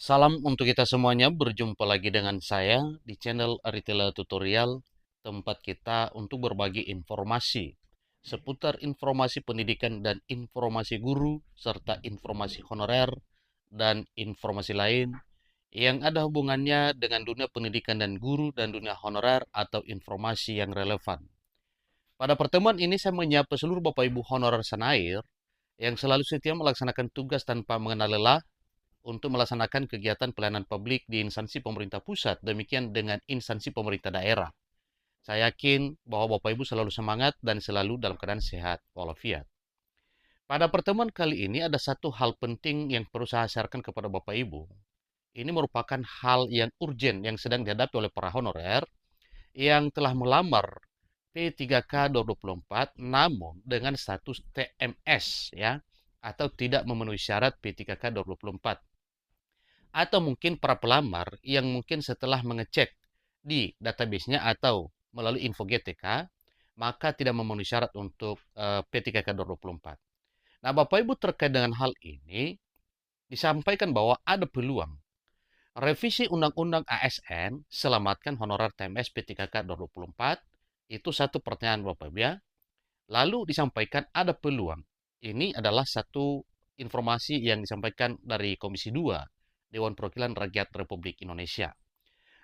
Salam untuk kita semuanya, berjumpa lagi dengan saya di channel Aritela Tutorial, tempat kita untuk berbagi informasi seputar informasi pendidikan dan informasi guru, serta informasi honorer dan informasi lain yang ada hubungannya dengan dunia pendidikan dan guru dan dunia honorer atau informasi yang relevan. Pada pertemuan ini saya menyapa seluruh Bapak Ibu honorer Senair yang selalu setia melaksanakan tugas tanpa mengenal lelah untuk melaksanakan kegiatan pelayanan publik di instansi pemerintah pusat, demikian dengan instansi pemerintah daerah. Saya yakin bahwa Bapak Ibu selalu semangat dan selalu dalam keadaan sehat walafiat. Pada pertemuan kali ini ada satu hal penting yang perlu saya sharekan kepada Bapak Ibu. Ini merupakan hal yang urgent yang sedang dihadapi oleh para honorer yang telah melamar P3K 2024 namun dengan status TMS ya atau tidak memenuhi syarat P3K 2024. Atau mungkin para pelamar yang mungkin setelah mengecek di database-nya atau melalui info GTK, maka tidak memenuhi syarat untuk P3K 2024. Nah, Bapak Ibu terkait dengan hal ini, disampaikan bahwa ada peluang revisi Undang-Undang ASN, selamatkan honorer TMS P3K 2024, itu satu pertanyaan Bapak Ibu ya. Lalu disampaikan ada peluang. Ini adalah satu informasi yang disampaikan dari Komisi 2 Dewan Perwakilan Rakyat Republik Indonesia.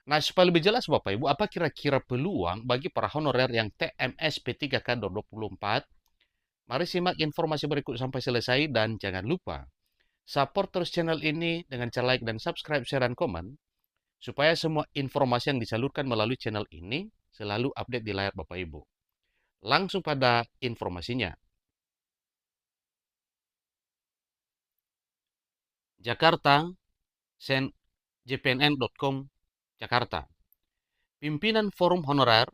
Nah, supaya lebih jelas Bapak Ibu, apa kira-kira peluang bagi para honorer yang TMS P3K 2024? Mari simak informasi berikut sampai selesai dan jangan lupa support terus channel ini dengan cara like dan subscribe, share, dan komen supaya semua informasi yang disalurkan melalui channel ini selalu update di layar Bapak Ibu. Langsung pada informasinya. Jakarta, jpnn.com, Jakarta. Pimpinan Forum Honorer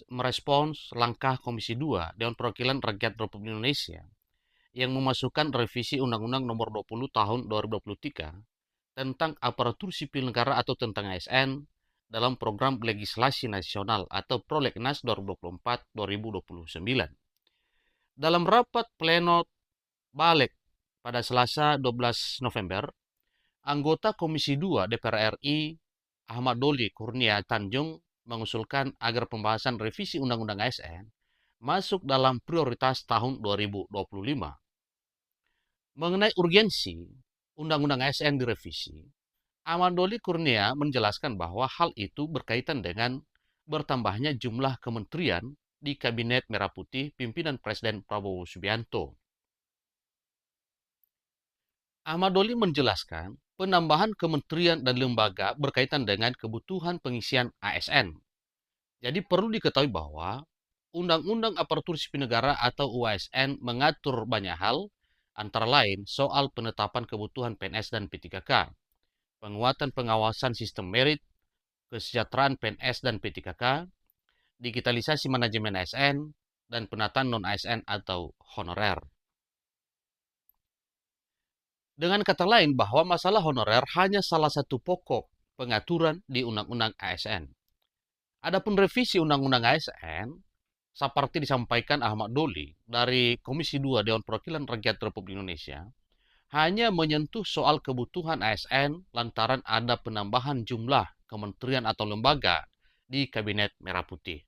merespons langkah Komisi 2 Dewan Perwakilan Rakyat Republik Indonesia yang memasukkan revisi Undang-Undang Nomor 20 Tahun 2023 tentang aparatur sipil negara atau tentang ASN dalam program legislasi nasional atau Prolegnas 2024-2029. Dalam rapat pleno Balik pada Selasa 12 November, anggota Komisi 2 DPR RI Ahmad Doli Kurnia Tanjung mengusulkan agar pembahasan revisi Undang-Undang ASN masuk dalam prioritas tahun 2025. Mengenai urgensi Undang-Undang ASN direvisi, Ahmad Doli Kurnia menjelaskan bahwa hal itu berkaitan dengan bertambahnya jumlah kementerian di Kabinet Merah Putih pimpinan Presiden Prabowo Subianto. Ahmad Doli menjelaskan penambahan kementerian dan lembaga berkaitan dengan kebutuhan pengisian ASN. Jadi perlu diketahui bahwa Undang-Undang Aparatur Sipil Negara atau UASN mengatur banyak hal, antara lain soal penetapan kebutuhan PNS dan P3K, penguatan pengawasan sistem merit, kesejahteraan PNS dan P3K, digitalisasi manajemen ASN, dan penataan non-ASN atau honorer. Dengan kata lain bahwa masalah honorer hanya salah satu pokok pengaturan di Undang-Undang ASN. Adapun revisi Undang-Undang ASN, seperti disampaikan Ahmad Doli dari Komisi 2 Dewan Perwakilan Rakyat Republik Indonesia, hanya menyentuh soal kebutuhan ASN lantaran ada penambahan jumlah kementerian atau lembaga di Kabinet Merah Putih.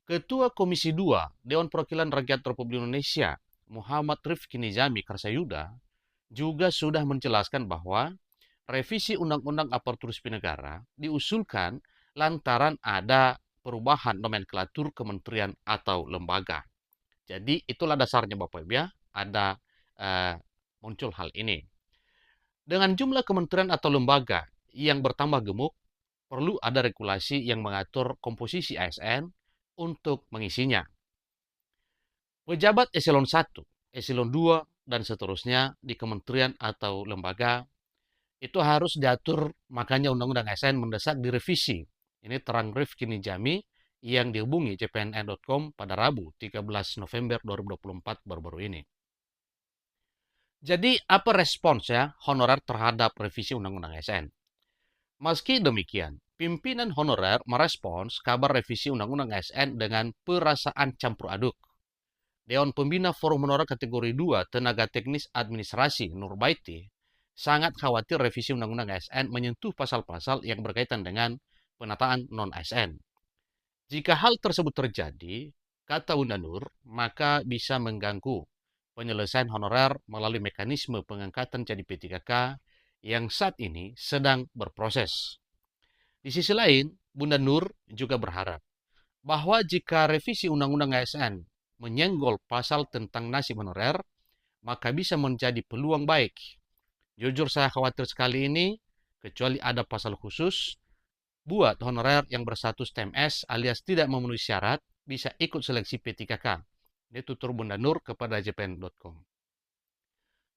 Ketua Komisi 2 Dewan Perwakilan Rakyat Republik Indonesia, Muhammad Rifki Nizami Karsayuda, juga sudah menjelaskan bahwa revisi Undang-Undang Aparatur Sipil Negara diusulkan lantaran ada perubahan nomenklatur kementerian atau lembaga. Jadi itulah dasarnya Bapak Ibu ya, ada muncul hal ini. Dengan jumlah kementerian atau lembaga yang bertambah gemuk, perlu ada regulasi yang mengatur komposisi ASN untuk mengisinya. Pejabat eselon 1, eselon 2, dan seterusnya di kementerian atau lembaga itu harus diatur, makanya Undang-Undang ASN mendesak direvisi. Ini terang Rifki Nizami yang dihubungi jpnn.com pada Rabu 13 November 2024 baru-baru ini. Jadi apa respons ya honorer terhadap revisi Undang-Undang ASN? Meski demikian, pimpinan honorer merespons kabar revisi Undang-Undang ASN dengan perasaan campur aduk. Dewan Pembina Forum Honorer kategori 2 Tenaga Teknis Administrasi Nurbaiti sangat khawatir revisi Undang-Undang ASN menyentuh pasal-pasal yang berkaitan dengan penataan non-ASN. Jika hal tersebut terjadi, kata Bunda Nur, maka bisa mengganggu penyelesaian honorer melalui mekanisme pengangkatan jadi P3K yang saat ini sedang berproses. Di sisi lain, Bunda Nur juga berharap bahwa jika revisi Undang-Undang ASN menyenggol pasal tentang nasib honorer, maka bisa menjadi peluang baik. Jujur saya khawatir sekali ini, kecuali ada pasal khusus, buat honorer yang berstatus TMS alias tidak memenuhi syarat bisa ikut seleksi P3K. Ini tutur Bunda Nur kepada jpn.com.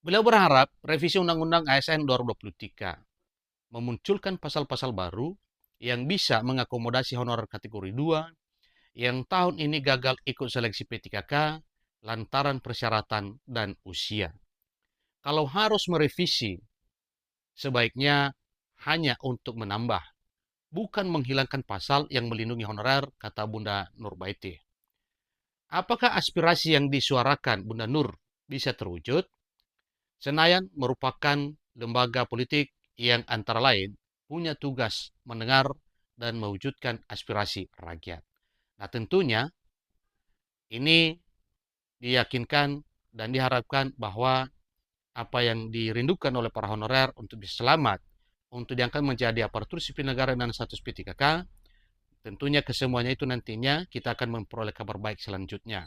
Beliau berharap revisi Undang-Undang ASN 2023 memunculkan pasal-pasal baru yang bisa mengakomodasi honorer kategori 2 yang tahun ini gagal ikut seleksi P3K lantaran persyaratan dan usia. Kalau harus merevisi, sebaiknya hanya untuk menambah, bukan menghilangkan pasal yang melindungi honorer, kata Bunda Nurbaiti. Apakah aspirasi yang disuarakan Bunda Nur bisa terwujud? Senayan merupakan lembaga politik yang antara lain punya tugas mendengar dan mewujudkan aspirasi rakyat. Nah, tentunya ini diyakinkan dan diharapkan bahwa apa yang dirindukan oleh para honorer untuk bisa selamat, untuk diangkat menjadi aparatur sipil negara dan status P3K, tentunya kesemuanya itu nantinya kita akan memperoleh kabar baik selanjutnya.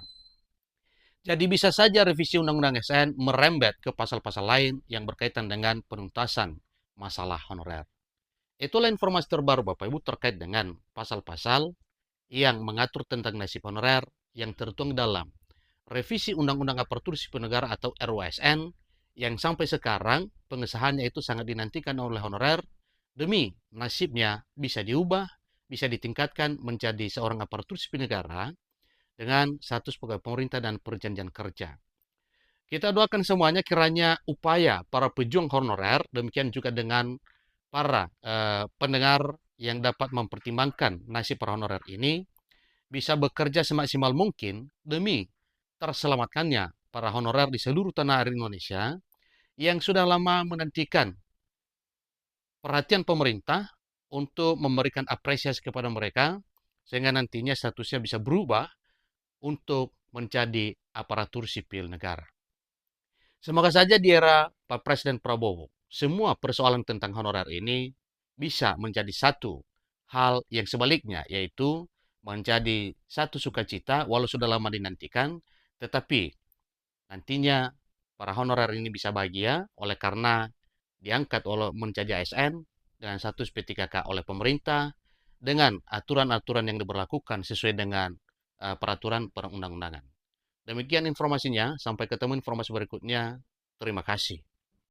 Jadi bisa saja revisi Undang-Undang ASN merembet ke pasal-pasal lain yang berkaitan dengan penuntasan masalah honorer. Itulah informasi terbaru Bapak Ibu terkait dengan pasal-pasal yang mengatur tentang nasib honorer yang tertuang dalam revisi Undang-Undang Aparatur Sipil Negara atau RUASN yang sampai sekarang pengesahannya itu sangat dinantikan oleh honorer demi nasibnya bisa diubah, bisa ditingkatkan menjadi seorang aparatur sipil negara dengan status pegawai pemerintah dan perjanjian kerja. Kita doakan semuanya kiranya upaya para pejuang honorer, demikian juga dengan para pendengar yang dapat mempertimbangkan nasib para honorer ini, bisa bekerja semaksimal mungkin demi terselamatkannya para honorer di seluruh tanah air Indonesia yang sudah lama menantikan perhatian pemerintah untuk memberikan apresiasi kepada mereka, sehingga nantinya statusnya bisa berubah untuk menjadi aparatur sipil negara. Semoga saja di era Pak Presiden Prabowo, semua persoalan tentang honorer ini bisa menjadi satu hal yang sebaliknya, yaitu menjadi satu sukacita walau sudah lama dinantikan, tetapi nantinya para honorer ini bisa bahagia oleh karena diangkat oleh menjadi ASN dengan status P3K oleh pemerintah dengan aturan-aturan yang diberlakukan sesuai dengan peraturan perundang-undangan. Demikian informasinya, sampai ketemu informasi berikutnya. Terima kasih.